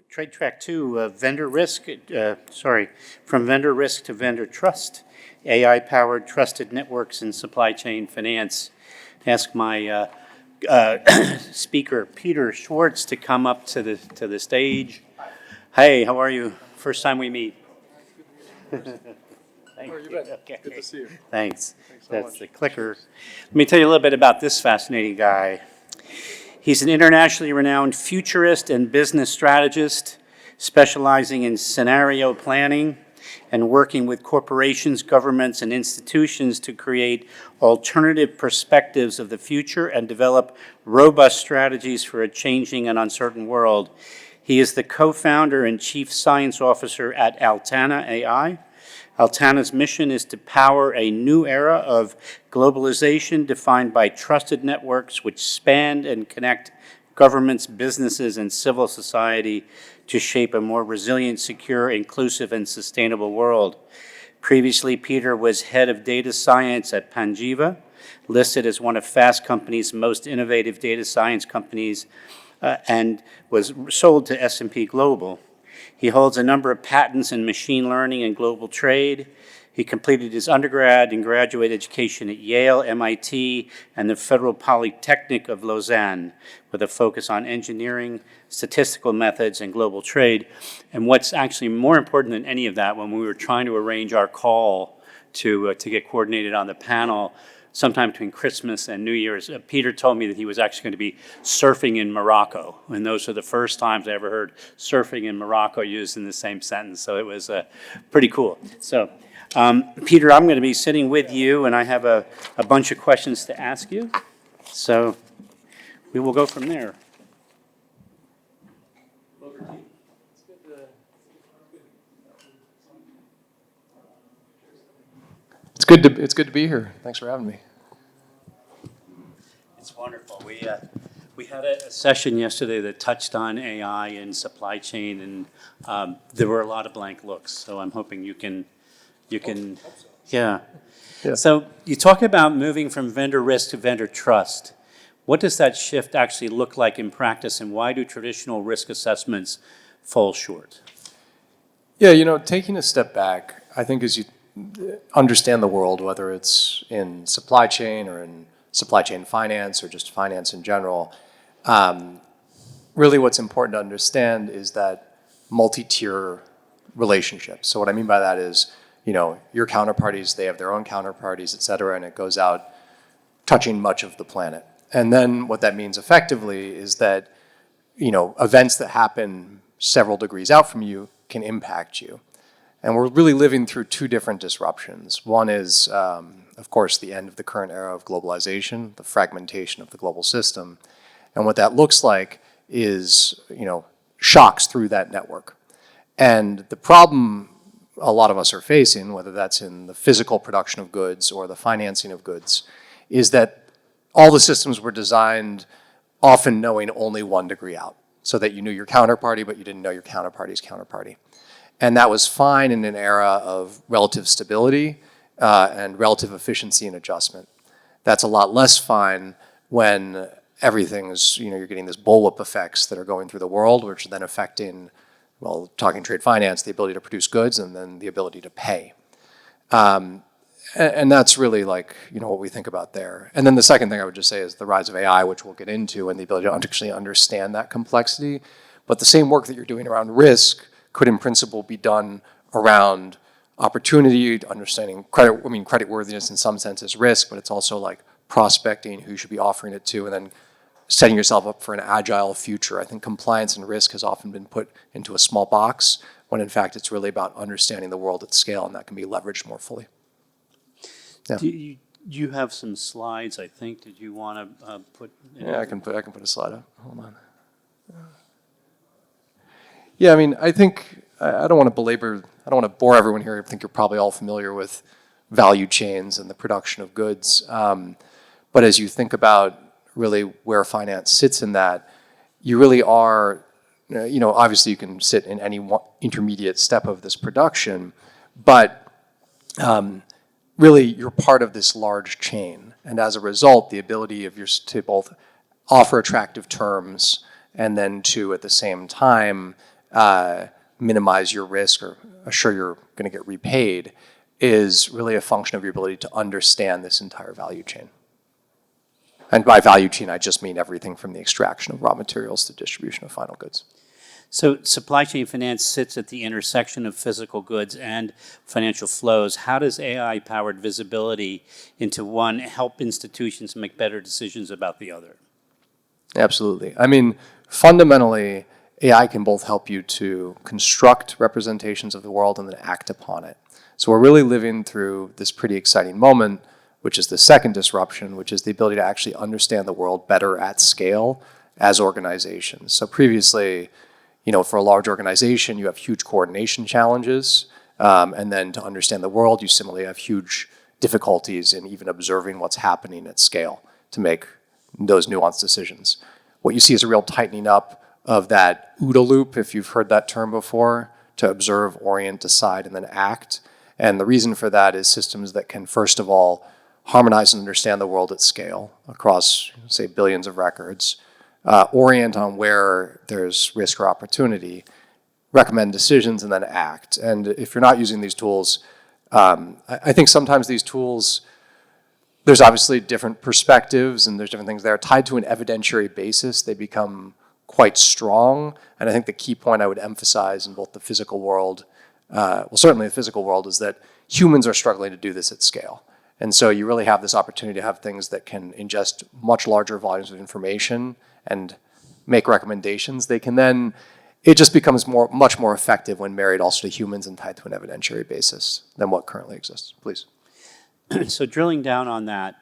Trade track two, vendor risk, from vendor risk to vendor trust, AI-powered trusted networks in supply chain finance. Ask my speaker, Peter Schwartz, to come up to the stage. Hey, how are you? First time we meet. Thank you. Okay. Good to see you. Thanks. So That's much. the clicker. Let me tell you a little bit about this fascinating guy. He's an internationally renowned futurist and business strategist, specializing in scenario planning and working with corporations, governments, and institutions to create alternative perspectives of the future and develop robust strategies for a changing and uncertain world. He is the co-founder and chief science officer at Altana AI. Altana's mission is to power a new era of globalization defined by trusted networks which span and connect governments, businesses, and civil society to shape a more resilient, secure, inclusive, and sustainable world. Previously, Peter was head of data science at Panjiva, listed as one of Fast Company's most innovative data science companies, and was sold to S&P Global. He holds a number of patents in machine learning and global trade. He completed his undergrad and graduate education at Yale, MIT, and the Federal Polytechnic of Lausanne, with a focus on engineering, statistical methods, and global trade. And what's actually more important than any of that, when we were trying to arrange our call to get coordinated on the panel, sometime between Christmas and New Year's, Peter told me that he was actually going to be surfing in Morocco. And those are the first times I ever heard surfing in Morocco used in the same sentence. So it was pretty cool. So, Peter, I'm going to be sitting with you, and I have a bunch of questions to ask you. So we will go from there. It's good to be here. Thanks for having me. It's wonderful. We had a session yesterday that touched on AI and supply chain, and there were a lot of blank looks. So I'm hoping you can, yeah. So you talk about moving from vendor risk to vendor trust. What does that shift actually look like in practice, and why do traditional risk assessments fall short? Yeah, taking a step back, I think as you understand the world, whether it's in supply chain or in supply chain finance or just finance in general, really what's important to understand is that multi-tier relationship. So what I mean by that is, your counterparties, they have their own counterparties, et cetera, and it goes out touching much of the planet. And then what that means effectively is that, events that happen several degrees out from you can impact you. And we're really living through two different disruptions. One is, of course, the end of the current era of globalization, the fragmentation of the global system. And what that looks like is, shocks through that network. And the problem a lot of us are facing, whether that's in the physical production of goods or the financing of goods, is that all the systems were designed often knowing only 1 degree out, so that you knew your counterparty, but you didn't know your counterparty's counterparty. And that was fine in an era of relative stability and relative efficiency and adjustment. That's a lot less fine when everything's, you're getting these bullwhip effects that are going through the world, which are then affecting, well, talking trade finance, the ability to produce goods and then the ability to pay. And that's really what we think about there. And then the second thing I would just say is the rise of AI, which we'll get into, and the ability to actually understand that complexity. But the same work that you're doing around risk could in principle be done around opportunity, understanding creditworthiness in some sense is risk, but it's also like prospecting who you should be offering it to, and then setting yourself up for an agile future. I think compliance and risk has often been put into a small box, when in fact it's really about understanding the world at scale, and that can be leveraged more fully. Yeah. Do you have some slides, I think. Did you want to put? Yeah, I can put a slide up. Hold on. Yeah, I think I don't want to bore everyone here. I think you're probably all familiar with value chains and the production of goods. But as you think about really where finance sits in that, you really are, obviously you can sit in any one intermediate step of this production, but really you're part of this large chain. And as a result, the ability of yours to both offer attractive terms and then to, at the same time, minimize your risk or assure you're going to get repaid is really a function of your ability to understand this entire value chain. And by value chain, I just mean everything from the extraction of raw materials to distribution of final goods. So supply chain finance sits at the intersection of physical goods and financial flows. How does AI-powered visibility into one help institutions make better decisions about the other? Absolutely. I mean, fundamentally, AI can both help you to construct representations of the world and then act upon it. So we're really living through this pretty exciting moment, which is the second disruption, which is the ability to actually understand the world better at scale as organizations. So previously, for a large organization, you have huge coordination challenges, and then to understand the world, you similarly have huge difficulties in even observing what's happening at scale to make those nuanced decisions. What you see is a real tightening up of that OODA loop, if you've heard that term before, to observe, orient, decide, and then act. And the reason for that is systems that can, first of all, harmonize and understand the world at scale across, say, billions of records, orient on where there's risk or opportunity, recommend decisions, and then act. And if you're not using these tools, I think sometimes these tools, there's obviously different perspectives and there's different things there. Tied to an evidentiary basis, they become quite strong. And I think the key point I would emphasize in both the physical world, certainly the physical world, is that humans are struggling to do this at scale. And so you really have this opportunity to have things that can ingest much larger volumes of information and make recommendations. They can then, it just becomes much more effective when married also to humans and tied to an evidentiary basis than what currently exists. Please. So drilling down on that,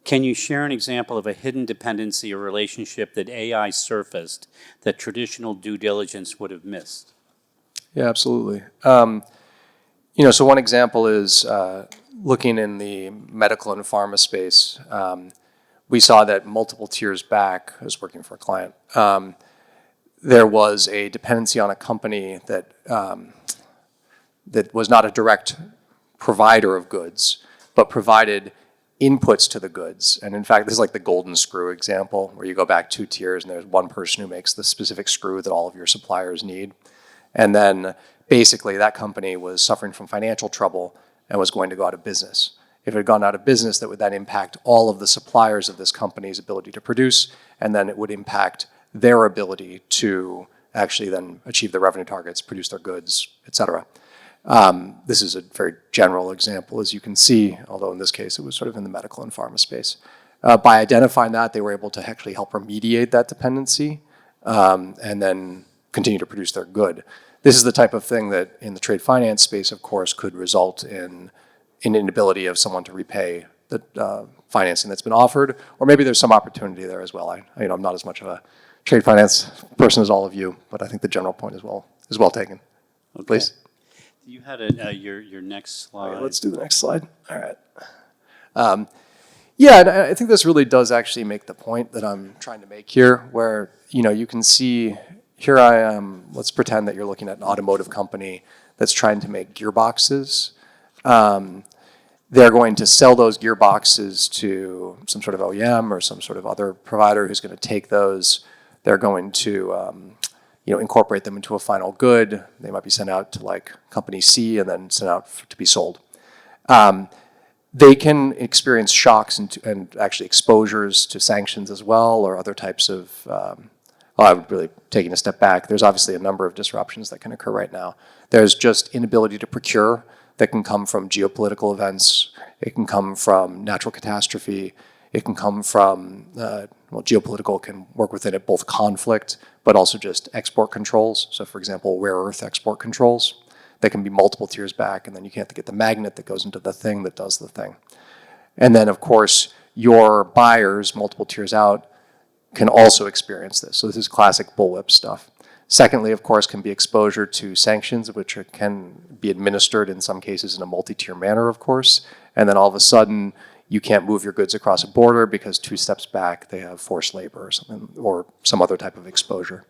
can you share an example of a hidden dependency or relationship that AI surfaced that traditional due diligence would have missed? Yeah, absolutely. So one example is looking in the medical and pharma space. We saw that multiple tiers back, I was working for a client, there was a dependency on a company that was not a direct provider of goods, but provided inputs to the goods. And in fact, this is like the golden screw example, where you go back 2 tiers and there's one person who makes the specific screw that all of your suppliers need. And then basically that company was suffering from financial trouble and was going to go out of business. If it had gone out of business, that would then impact all of the suppliers of this company's ability to produce, and then it would impact their ability to actually then achieve their revenue targets, produce their goods, et cetera. This is a very general example, as you can see, although in this case it was sort of in the medical and pharma space. By identifying that, they were able to actually help remediate that dependency and then continue to produce their good. This is the type of thing that in the trade finance space, of course, could result in an inability of someone to repay the financing that's been offered, or maybe there's some opportunity there as well. I'm not as much of a trade finance person as all of you, but I think the general point is well taken. Okay. Please. You had your next slide. Let's do the next slide. All right. And I think this really does actually make the point that I'm trying to make here, where you can see here I am. Let's pretend that you're looking at an automotive company that's trying to make gearboxes. They're going to sell those gearboxes to some sort of OEM or some sort of other provider who's going to take those. They're going to incorporate them into a final good. They might be sent out to like company C and then sent out to be sold. They can experience shocks and actually exposures to sanctions as well, or other types of, I would really, taking a step back, there's obviously a number of disruptions that can occur right now. There's just inability to procure that can come from geopolitical events. It can come from natural catastrophe. It can come from, geopolitical can work within it, both conflict, but also just export controls. So for example, rare earth export controls. They can be multiple tiers back, and then you can't get the magnet that goes into the thing that does the thing. And then of course, your buyers, multiple tiers out, can also experience this. So this is classic bullwhip stuff. Secondly, of course, can be exposure to sanctions, which can be administered in some cases in a multi-tier manner, of course. And then all of a sudden, you can't move your goods across a border because 2 steps back, they have forced labor or something, or some other type of exposure.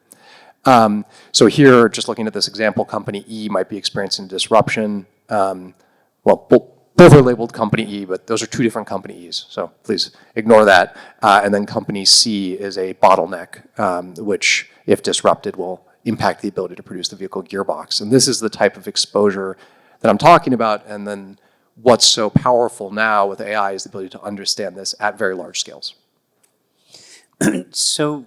So here, just looking at this example, company E might be experiencing disruption. Both are labeled company E, but those are 2 different company E's, so please ignore that. And then company C is a bottleneck, which, if disrupted, will impact the ability to produce the vehicle gearbox. And this is the type of exposure that I'm talking about. And then what's so powerful now with AI is the ability to understand this at very large scales. So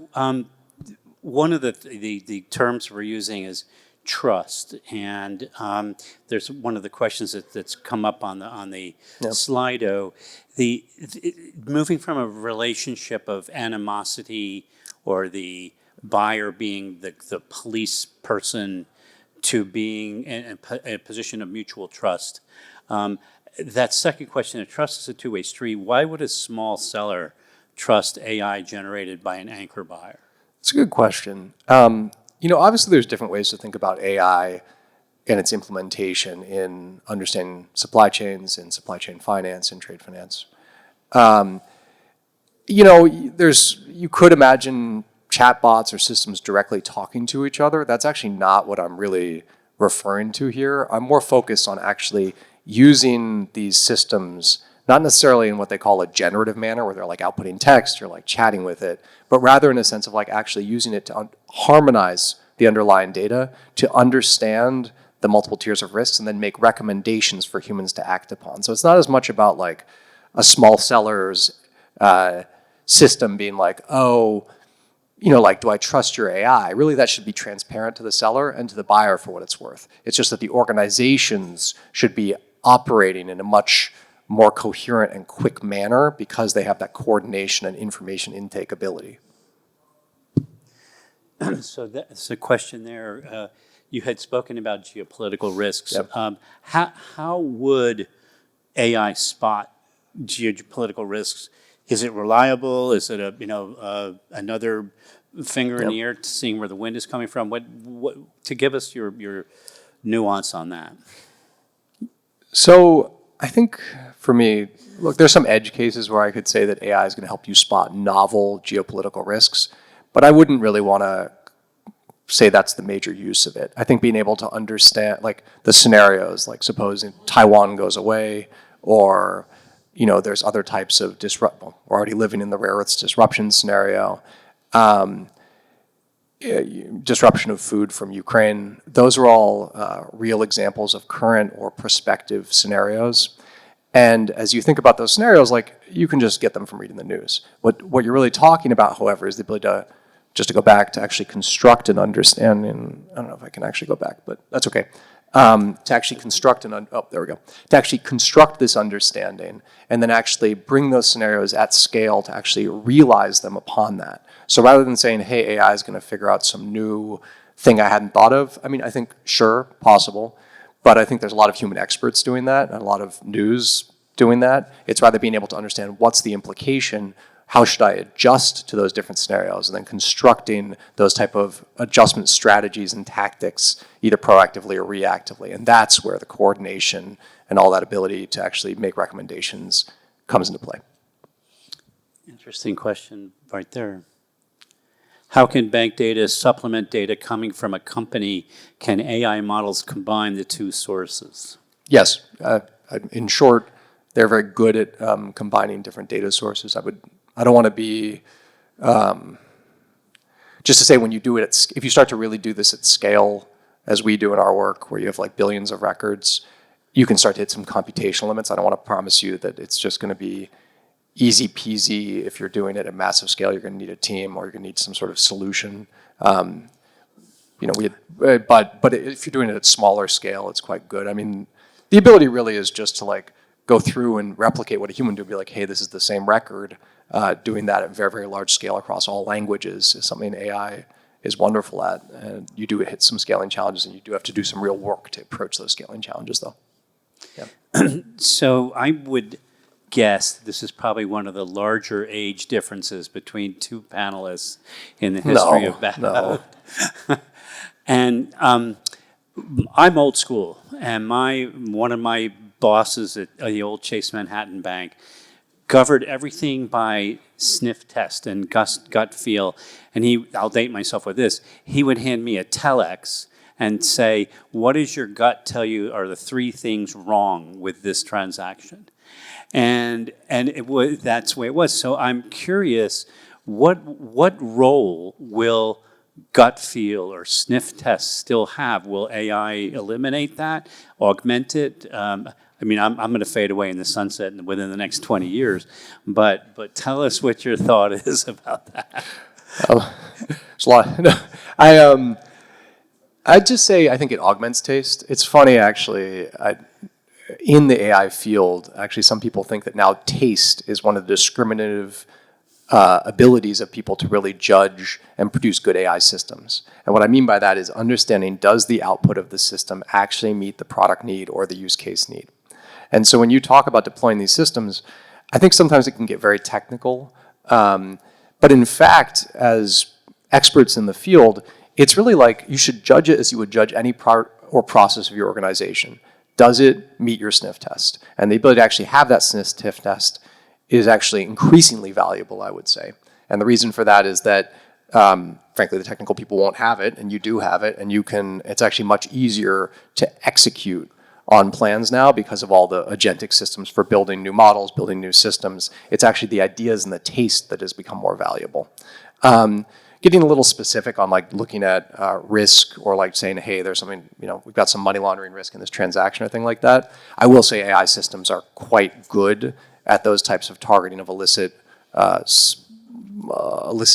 one of the terms we're using is trust, and there's one of the questions that's come up on the Slido. Moving from a relationship of animosity or the buyer being the police person to being in a position of mutual trust. That second question of trust is a two-way street. Why would a small seller trust AI generated by an anchor buyer? It's a good question. Obviously there's different ways to think about AI and its implementation in understanding supply chains and supply chain finance and trade finance. You could imagine chatbots or systems directly talking to each other. That's actually not what I'm really referring to here. I'm more focused on actually using these systems, not necessarily in what they call a generative manner, where they're like outputting text or like chatting with it, but rather in a sense of like actually using it to harmonize the underlying data to understand the multiple tiers of risks and then make recommendations for humans to act upon. So it's not as much about like a small seller's system being like, oh, do I trust your AI? Really, that should be transparent to the seller and to the buyer for what it's worth. It's just that the organizations should be operating in a much more coherent and quick manner because they have that coordination and information intake ability. So that's a question there. You had spoken about geopolitical risks. Yep. How would AI spot geopolitical risks? Is it reliable? Is it another finger in the air to seeing where the wind is coming from? What to give us your nuance on that? So I think for me, look, there's some edge cases where I could say that AI is going to help you spot novel geopolitical risks, but I wouldn't really want to say that's the major use of it. I think being able to understand like the scenarios, like suppose Taiwan goes away, or there's other types of we're already living in the rare earths disruption scenario, disruption of food from Ukraine. Those are all real examples of current or prospective scenarios. And as you think about those scenarios, like you can just get them from reading the news. What you're really talking about, however, is the ability to just to go back to actually construct an understanding. I don't know if I can actually go back, but that's okay. To actually construct to actually construct this understanding and then actually bring those scenarios at scale to actually realize them upon that. So rather than saying, hey, AI is going to figure out some new thing I hadn't thought of, I mean, I think, sure, possible, but I think there's a lot of human experts doing that and a lot of news doing that. It's rather being able to understand what's the implication, how should I adjust to those different scenarios, and then constructing those type of adjustment strategies and tactics, either proactively or reactively. And that's where the coordination and all that ability to actually make recommendations comes into play. Interesting question right there. How can bank data supplement data coming from a company? Can AI models combine the two sources? Yes. In short, they're very good at combining different data sources. I don't want to be, just to say when you do it, if you start to really do this at scale, as we do in our work, where you have like billions of records, you can start to hit some computational limits. I don't want to promise you that it's just going to be easy peasy. If you're doing it at massive scale, you're going to need a team or you're going to need some sort of solution. But if you're doing it at smaller scale, it's quite good. I mean, the ability really is just to like go through and replicate what a human would be like, hey, this is the same record. Doing that at very, very large scale across all languages is something AI is wonderful at. And you do hit some scaling challenges, and you do have to do some real work to approach those scaling challenges, though. Yeah. So I would guess this is probably one of the larger age differences between two panelists in the history of battle. No. And I'm old school, and one of my bosses at the old Chase Manhattan Bank governed everything by sniff test and gut feel. And I'll date myself with this, he would hand me a telex and say, what does your gut tell you are the three things wrong with this transaction? And that's the way it was. So I'm curious, what role will gut feel or sniff tests still have? Will AI eliminate that, augment it? I mean, I'm going to fade away in the sunset within the next 20 years, but tell us what your thought is about that. It's a lot. No, I'd just say I think it augments taste. It's funny, actually. In the AI field, actually, some people think that now taste is one of the discriminative abilities of people to really judge and produce good AI systems. And what I mean by that is understanding, does the output of the system actually meet the product need or the use case need? And so when you talk about deploying these systems, I think sometimes it can get very technical. But in fact, as experts in the field, it's really like you should judge it as you would judge any part or process of your organization. Does it meet your sniff test? And the ability to actually have that sniff test is actually increasingly valuable, I would say. And the reason for that is that, frankly, the technical people won't have it, and you do have it, and it's actually much easier to execute on plans now because of all the agentic systems for building new models, building new systems. It's actually the ideas and the taste that has become more valuable. Getting a little specific on like looking at risk or like saying, hey, there's something, we've got some money laundering risk in this transaction or thing like that. I will say AI systems are quite good at those types of targeting of illicit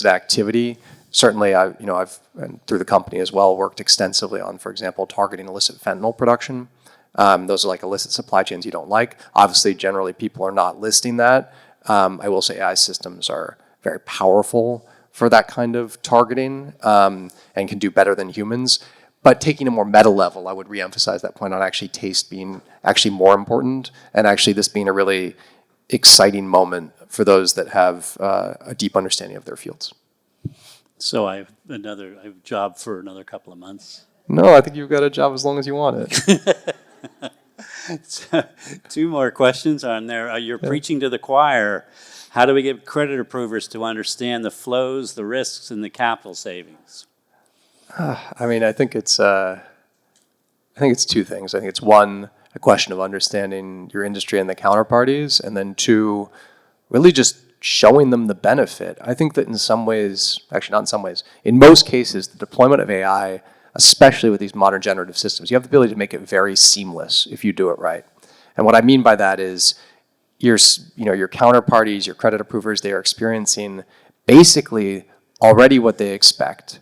activity. Certainly, I've and through the company as well worked extensively on, for example, targeting illicit fentanyl production. Those are like illicit supply chains you don't like. Obviously, generally, people are not listing that. I will say AI systems are very powerful for that kind of targeting and can do better than humans. But taking a more meta level, I would reemphasize that point on actually taste being actually more important and actually this being a really exciting moment for those that have a deep understanding of their fields. So I have a job for another couple of months. No, I think you've got a job as long as you want it. Two more questions on there. You're preaching to the choir. How do we get credit approvers to understand the flows, the risks, and the capital savings? I mean, I think it's two things. I think it's one, a question of understanding your industry and the counterparties, and then two, really just showing them the benefit. I think that in some ways, actually not in some ways, in most cases, the deployment of AI, especially with these modern generative systems, you have the ability to make it very seamless if you do it right. And what I mean by that is your counterparties, your credit approvers, they are experiencing basically already what they expect,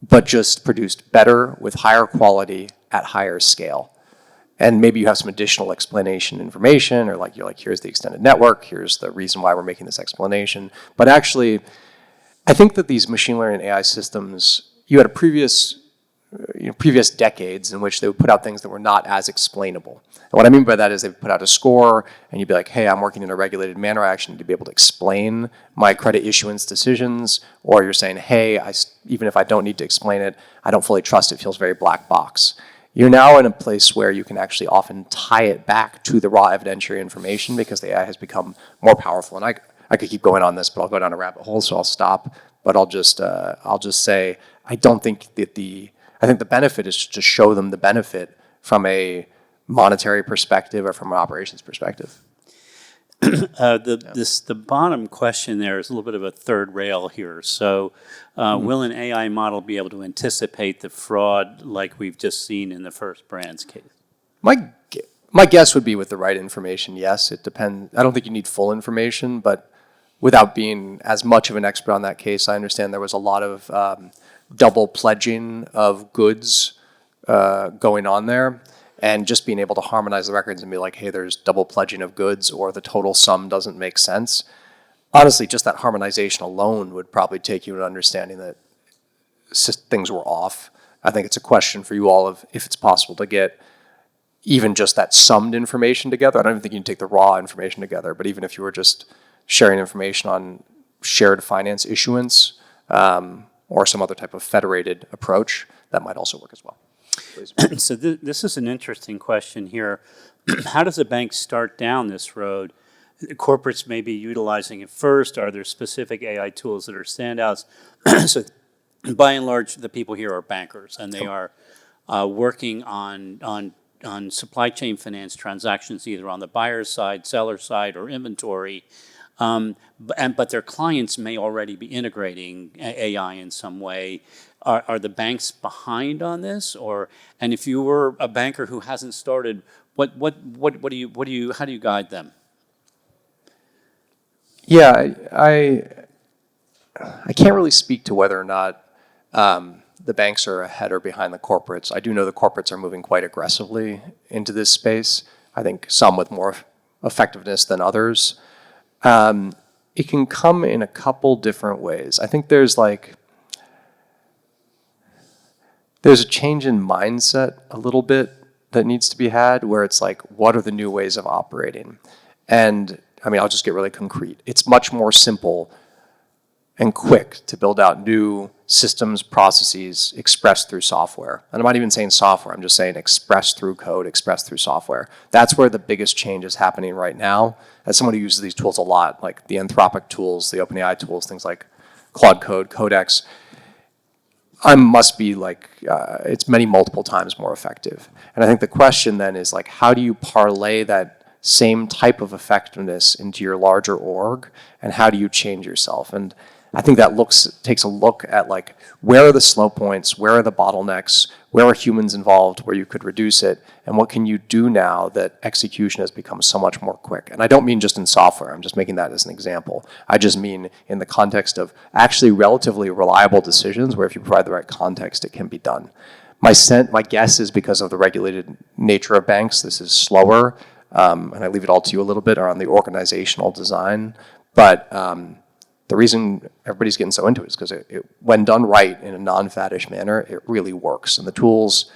but just produced better with higher quality at higher scale. And maybe you have some additional explanation information, or you're like, here's the extended network, here's the reason why we're making this explanation. But actually, I think that these machine learning AI systems, you had a previous decades in which they would put out things that were not as explainable. And what I mean by that is they would put out a score, and you'd be like, hey, I'm working in a regulated manner, I actually need to be able to explain my credit issuance decisions. Or you're saying, hey, even if I don't need to explain it, I don't fully trust it, feels very black box. You're now in a place where you can actually often tie it back to the raw evidentiary information because the AI has become more powerful. And I could keep going on this, but I'll go down a rabbit hole, so I'll stop. But I'll just say I think the benefit is to show them the benefit from a monetary perspective or from an operations perspective. The bottom question there is a little bit of a third rail here. So will an AI model be able to anticipate the fraud like we've just seen in the First Brands case? My guess would be with the right information, yes. It depends. I don't think you need full information, but without being as much of an expert on that case, I understand there was a lot of double pledging of goods going on there. And just being able to harmonize the records and be like, hey, there's double pledging of goods or the total sum doesn't make sense. Honestly, just that harmonization alone would probably take you to understanding that things were off. I think it's a question for you all of if it's possible to get even just that summed information together. I don't even think you can take the raw information together, but even if you were just sharing information on shared finance issuance or some other type of federated approach, that might also work as well. So this is an interesting question here. How does a bank start down this road? Corporates may be utilizing it first. Are there specific AI tools that are standouts? So by and large, the people here are bankers, and they are working on supply chain finance transactions, either on the buyer side, seller side, or inventory. But their clients may already be integrating AI in some way. Are the banks behind on this, and if you were a banker who hasn't started, how do you guide them? Yeah, I can't really speak to whether or not the banks are ahead or behind the corporates. I do know the corporates are moving quite aggressively into this space. I think some with more effectiveness than others. It can come in a couple different ways. I think there's a change in mindset a little bit that needs to be had, where it's like, what are the new ways of operating? And I mean, I'll just get really concrete. It's much more simple and quick to build out new systems, processes expressed through software. And I'm not even saying software, I'm just saying expressed through code, expressed through software. That's where the biggest change is happening right now. As someone who uses these tools a lot, like the Anthropic tools, the OpenAI tools, things like Claude Code, Codex, I must be it's many multiple times more effective. And I think the question then is how do you parlay that same type of effectiveness into your larger org, and how do you change yourself? And I think that takes a look at where are the slow points, where are the bottlenecks, where are humans involved, where you could reduce it, and what can you do now that execution has become so much more quick? And I don't mean just in software, I'm just making that as an example. I just mean in the context of actually relatively reliable decisions where if you provide the right context, it can be done. My guess is because of the regulated nature of banks, this is slower, and I leave it all to you a little bit around the organizational design, but the reason everybody's getting so into it is because when done right in a non-faddish manner, it really works. And the tools,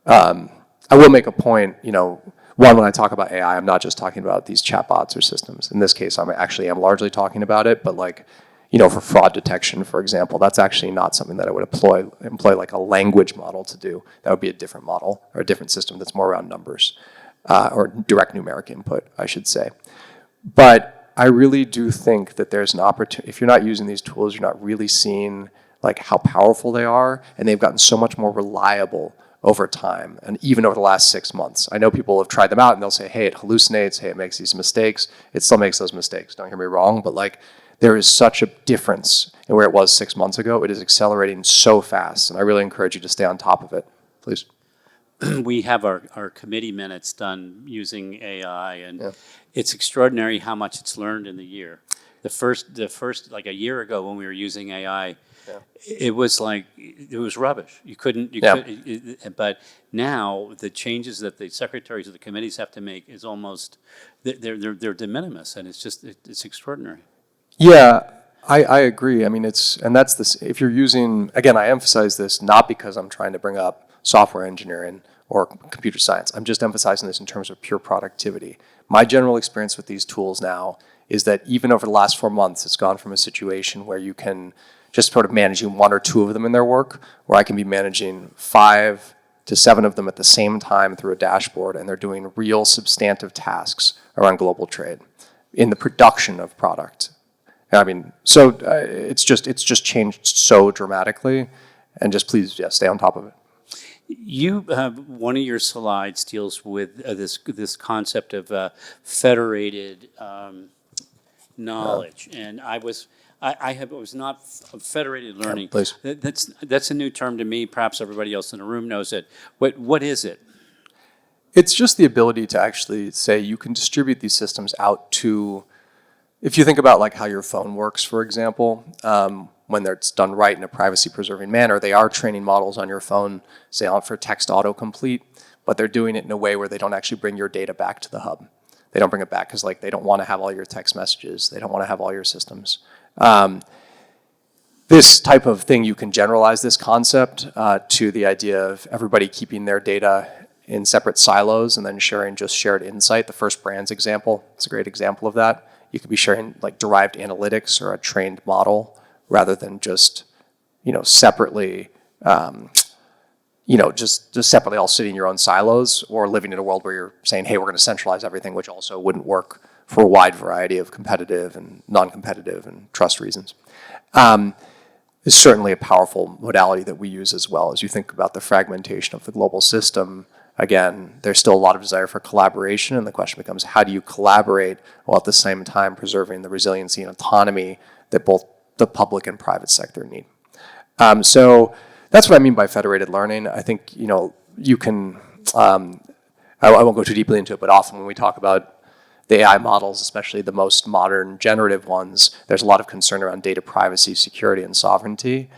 I will make a point, when I talk about AI, I'm not just talking about these chatbots or systems. In this case, I am largely talking about it, but for fraud detection, for example, that's actually not something that I would employ a language model to do. That would be a different model or a different system that's more around numbers, or direct numeric input, I should say. But I really do think that there's an opportunity. If you're not using these tools, you're not really seeing how powerful they are, and they've gotten so much more reliable over time, and even over the last 6 months. I know people have tried them out, and they'll say, hey, it hallucinates, hey, it makes these mistakes. It still makes those mistakes, don't hear me wrong, but there is such a difference in where it was 6 months ago. It is accelerating so fast, and I really encourage you to stay on top of it, please. We have our committee minutes done using AI, and it's extraordinary how much it's learned in the year. The first a year ago when we were using AI, it was rubbish. You couldn't. But now the changes that the secretaries of the committees have to make is almost they're de minimis, and it's extraordinary. Yeah, I agree. I mean, that's this. If you're using, again, I emphasize this not because I'm trying to bring up software engineering or computer science. I'm just emphasizing this in terms of pure productivity. My general experience with these tools now is that even over the last 4 months, it's gone from a situation where you can just sort of managing 1 or 2 of them in their work, where I can be managing 5 to 7 of them at the same time through a dashboard, and they're doing real substantive tasks around global trade in the production of product. I mean, so it's just changed so dramatically, and just please, stay on top of it. You one of your slides deals with this concept of federated knowledge, and I was not federated learning. Please. That's a new term to me. Perhaps everybody else in the room knows it. What is it? It's just the ability to actually say you can distribute these systems out to. If you think about how your phone works, for example, when it's done right in a privacy-preserving manner, they are training models on your phone, say for text autocomplete, but they're doing it in a way where they don't actually bring your data back to the hub. They don't bring it back because they don't want to have all your text messages. They don't want to have all your systems. This type of thing, you can generalize this concept to the idea of everybody keeping their data in separate silos and then sharing just shared insight. The First Brands example, it's a great example of that. You could be sharing derived analytics or a trained model rather than just, separately, just separately all sitting in your own silos, or living in a world where you're saying, hey, we're going to centralize everything, which also wouldn't work for a wide variety of competitive and non-competitive and trust reasons. Is certainly a powerful modality that we use as well. As you think about the fragmentation of the global system, again, there's still a lot of desire for collaboration, and the question becomes, how do you collaborate while at the same time preserving the resiliency and autonomy that both the public and private sector need? So that's what I mean by federated learning. I think, you can, I won't go too deeply into it, but often when we talk about the AI models, especially the most modern generative ones, there's a lot of concern around data privacy, security, and sovereignty.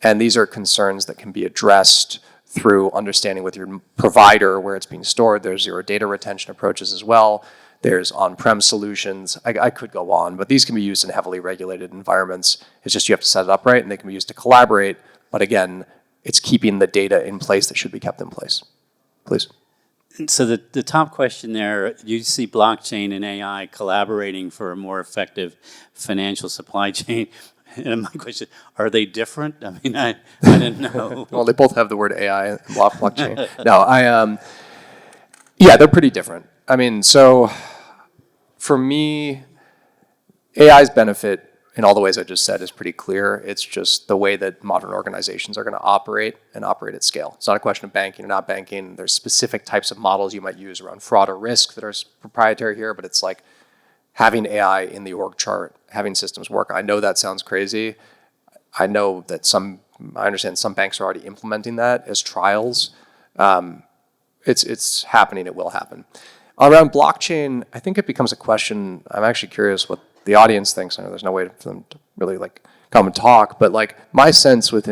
And these are concerns that can be addressed through understanding with your provider where it's being stored. There's zero data retention approaches as well. There's on-prem solutions. I could go on, but these can be used in heavily regulated environments. It's just you have to set it up right, and they can be used to collaborate. But again, it's keeping the data in place that should be kept in place. Please. So the top question there, you see blockchain and AI collaborating for a more effective financial supply chain. And my question, are they different? I mean, I didn't know. Well, they both have the word AI and blockchain. No, yeah, they're pretty different. I mean, so for me, AI's benefit in all the ways I just said is pretty clear. It's just the way that modern organizations are going to operate and operate at scale. It's not a question of banking or not banking. There's specific types of models you might use around fraud or risk that are proprietary here, but it's like having AI in the org chart, having systems work. I know that sounds crazy. I know that I understand some banks are already implementing that as trials. It's happening, it will happen. Around blockchain, I think it becomes a question, I'm actually curious what the audience thinks. I know there's no way for them to really come and talk, but my sense with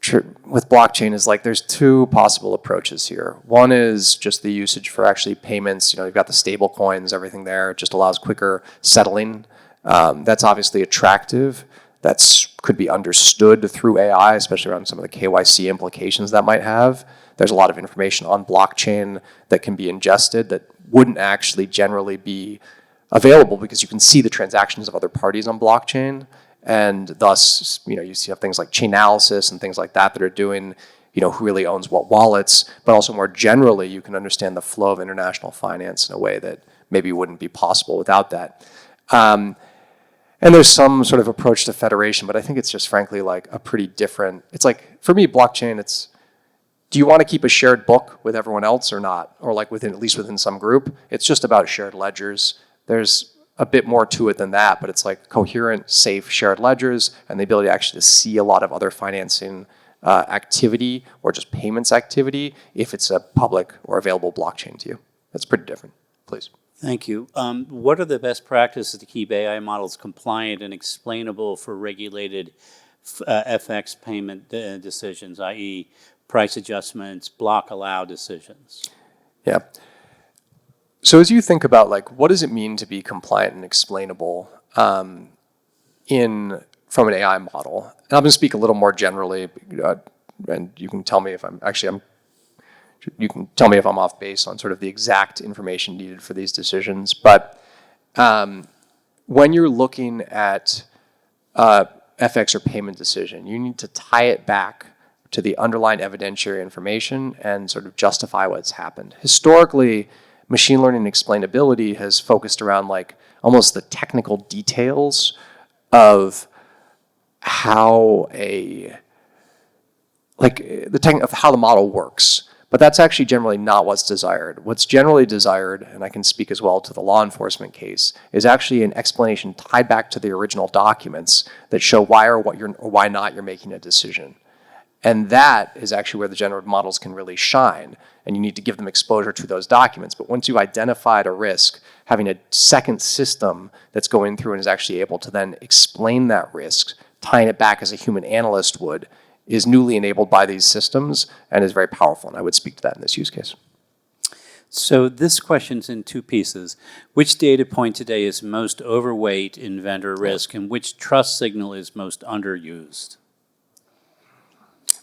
blockchain is there's two possible approaches here. One is just the usage for actually payments. You've got the stable coins, everything there. It just allows quicker settling. That's obviously attractive. That could be understood through AI, especially around some of the KYC implications that might have. There's a lot of information on blockchain that can be ingested that wouldn't actually generally be available because you can see the transactions of other parties on blockchain. And thus, you have things like chain analysis and things like that are doing, who really owns what wallets. But also more generally, you can understand the flow of international finance in a way that maybe wouldn't be possible without that. And there's some sort of approach to federation, but I think it's just frankly a pretty different, it's for me, blockchain, do you want to keep a shared book with everyone else or not? Or at least within some group? It's just about shared ledgers. There's a bit more to it than that, but it's coherent, safe, shared ledgers and the ability actually to see a lot of other financing activity or just payments activity if it's a public or available blockchain to you. That's pretty different. Please. Thank you. What are the best practices to keep AI models compliant and explainable for regulated FX payment decisions, i.e. price adjustments, block allow decisions? Yeah. So as you think about what does it mean to be compliant and explainable from an AI model, and I'm going to speak a little more generally, and you can tell me if you can tell me if I'm off base on sort of the exact information needed for these decisions. But when you're looking at FX or payment decision, you need to tie it back to the underlying evidentiary information and sort of justify what's happened. Historically, machine learning explainability has focused around almost the technical details of how of how the model works. But that's actually generally not what's desired. What's generally desired, and I can speak as well to the law enforcement case, is actually an explanation tied back to the original documents that show why or why not you're making a decision. And that is actually where the generative models can really shine. And you need to give them exposure to those documents. But once you've identified a risk, having a second system that's going through and is actually able to then explain that risk, tying it back as a human analyst would, is newly enabled by these systems and is very powerful. And I would speak to that in this use case. So this question's in two pieces. Which data point today is most overweight in vendor risk, and which trust signal is most underused?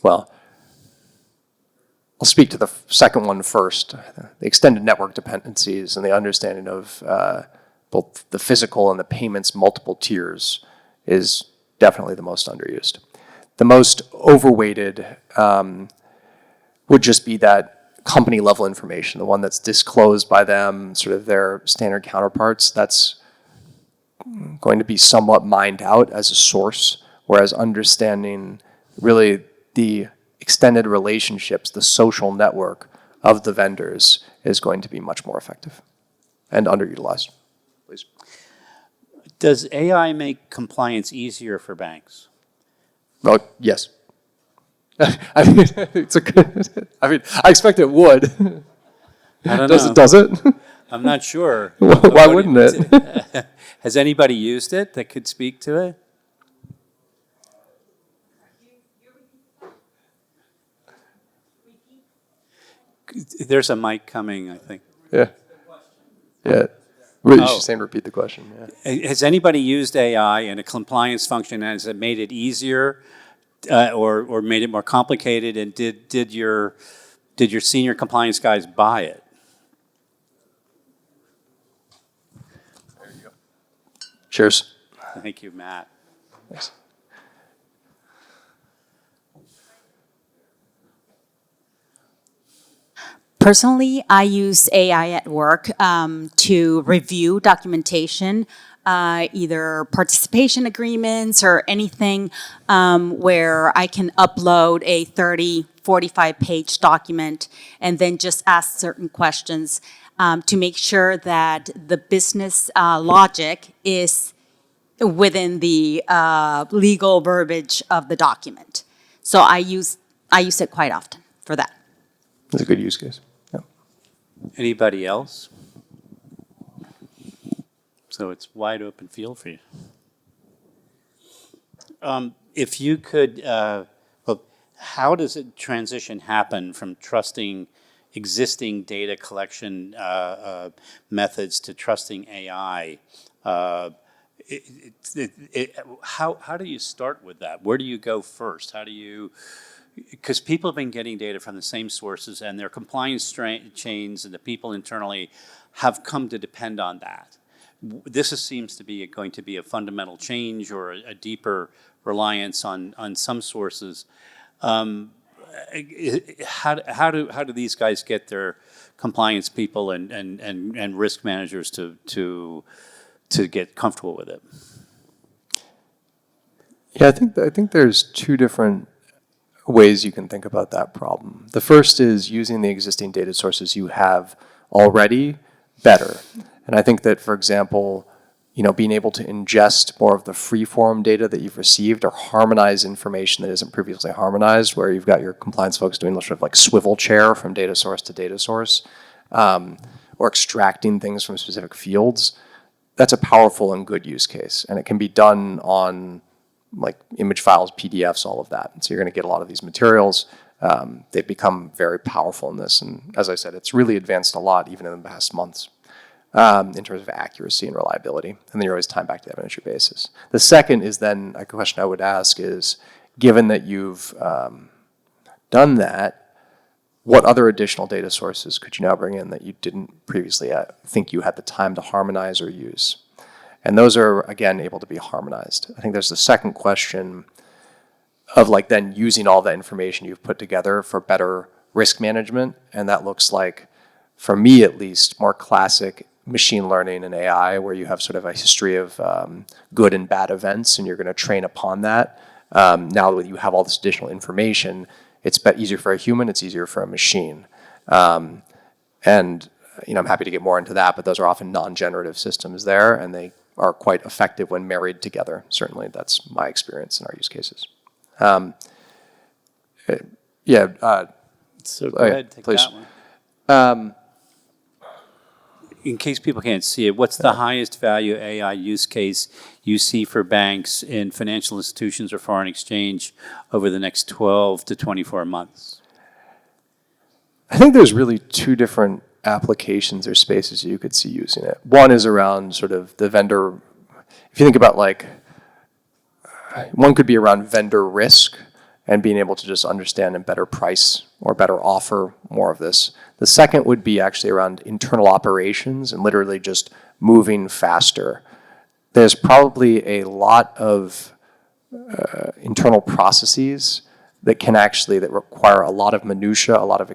Well, I'll speak to the second one first. The extended network dependencies and the understanding of both the physical and the payments multiple tiers is definitely the most underused. The most overweighted would just be that company level information, the one that's disclosed by them, sort of their standard counterparts. That's going to be somewhat mined out as a source, whereas understanding really the extended relationships, the social network of the vendors is going to be much more effective and underutilized. Please. Does AI make compliance easier for banks? Oh, yes. I mean, it's a good, I mean, I expect it would. I don't Does know. it, does it? I'm not sure. Why wouldn't it? Has anybody used it that could speak to it? There's a mic coming, I think. Yeah. Yeah. Oh. She's saying repeat the question. Yeah. Has anybody used AI in a compliance function? Has it made it easier or made it more complicated? And did your senior compliance guys buy it? There you go. Cheers. Thank you, Matt. Thanks. Personally, I use AI at work to review documentation, either participation agreements or anything where I can upload a 30, 45-page document and then just ask certain questions to make sure that the business logic is within the legal verbiage of the document. So I use it quite often for that. That's a good use case. Anybody else? So it's wide open field for you. If you could, well, how does it transition happen from trusting existing data collection methods to trusting AI? How do you start with that? Where do you go first? How do you? Because people have been getting data from the same sources, and their compliance chains and the people internally have come to depend on that. Seems to be going to be a fundamental change or a deeper reliance on some sources. How do these guys get their compliance people and risk managers to get comfortable with it? Yeah, I think there's two different ways you can think about that problem. The first is using the existing data sources you have already better. And I think that, for example, being able to ingest more of the free-form data that you've received or harmonize information that isn't previously harmonized, where you've got your compliance folks doing sort of like swivel chair from data source to data source, or extracting things from specific fields, that's a powerful and good use case. And it can be done on like image files, PDFs, all of that. And so you're going to get a lot of these materials. They've become very powerful in this. And as I said, it's really advanced a lot even in the past months in terms of accuracy and reliability. And then you're always tying back to the evidentiary basis. The second is then a question I would ask is, given that you've done that, what other additional data sources could you now bring in that you didn't previously think you had the time to harmonize or use? And those are, again, able to be harmonized. I think there's the second question of like then using all that information you've put together for better risk management. And that looks like, for me at least, more classic machine learning and AI, where you have sort of a history of good and bad events, and you're going to train upon that. Now that you have all this additional information, it's easier for a human, it's easier for a machine. And I'm happy to get more into that, but those are often non-generative systems there, and they are quite effective when married together. Certainly, that's my experience in our use cases. So go ahead, take please. that one. In case people can't see it, what's the highest value AI use case you see for banks in financial institutions or foreign exchange over the next 12 to 24 months? I think there's really two different applications or spaces you could see using it. One is around sort of the vendor, if you think about like, one could be around vendor risk and being able to just understand and better price or better offer more of this. The second would be actually around internal operations and literally just moving faster. There's probably a lot of internal processes that require a lot of minutia, a lot of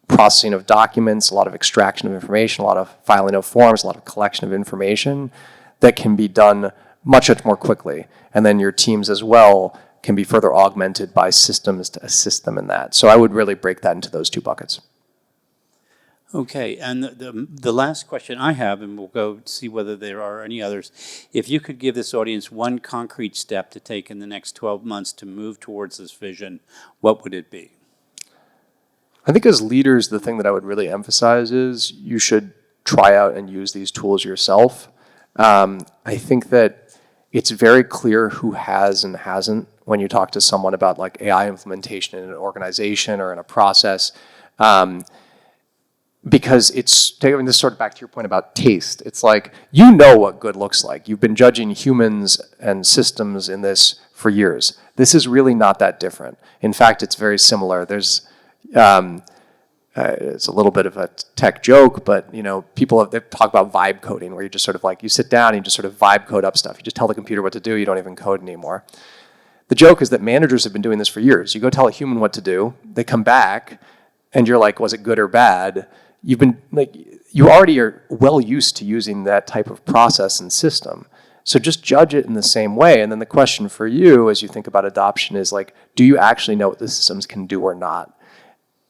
processing of documents, a lot of extraction of information, a lot of filing of forms, a lot of collection of information that can be done much, much more quickly. And then your teams as well can be further augmented by systems to assist them in that. So I would really break that into those two buckets. Okay, and the last question I have, and we'll go see whether there are any others. If you could give this audience one concrete step to take in the next 12 months to move towards this vision, what would it be? I think as leaders, the thing that I would really emphasize is you should try out and use these tools yourself. I think that it's very clear who has and hasn't when you talk to someone about like AI implementation in an organization or in a process. Because it's taking this sort of back to your point about taste. It's like, you know what good looks like. You've been judging humans and systems in this for years. This is really not that different. In fact, it's very similar. There's, it's a little bit of a tech joke, but people they talk about vibe coding, where you just sort of like, you sit down and you just sort of vibe code up stuff. You just tell the computer what to do. You don't even code anymore. The joke is that managers have been doing this for years. You go tell a human what to do, they come back, and you're like, was it good or bad? You've been like, you already are well used to using that type of process and system. So just judge it in the same way. And then the question for you as you think about adoption is like, do you actually know what the systems can do or not?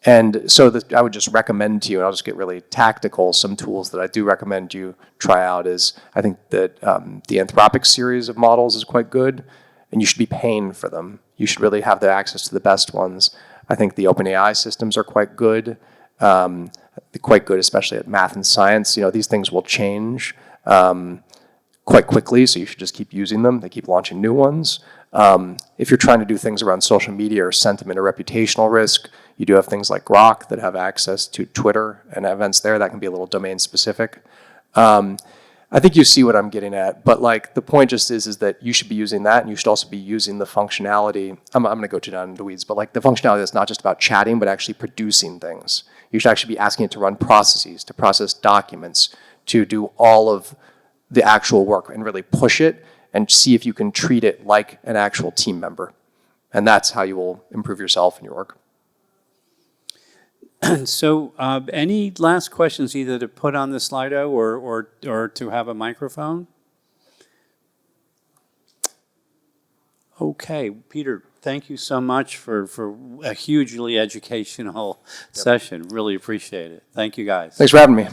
And so I would just recommend to you, and I'll just get really tactical, some tools that I do recommend you try out is, I think that the Anthropic series of models is quite good, and you should be paying for them. You should really have the access to the best ones. I think the OpenAI systems are quite good. Quite good, especially at math and science. These things will change quite quickly, so you should just keep using them. They keep launching new ones. If you're trying to do things around social media or sentiment or reputational risk, you do have things like Grok that have access to Twitter and events there. That can be a little domain specific. I think you see what I'm getting at, but like the point just is that you should be using that, and you should also be using the functionality. I'm going to go too down into the weeds, but like the functionality that's not just about chatting, but actually producing things. You should actually be asking it to run processes, to process documents, to do all of the actual work and really push it and see if you can treat it like an actual team member. And that's how you will improve yourself and your work. So any last questions either to put on the Slido or to have a microphone? Okay, Peter, thank you so much for a hugely educational session. Really appreciate it. Thank you, guys. Thanks for having me.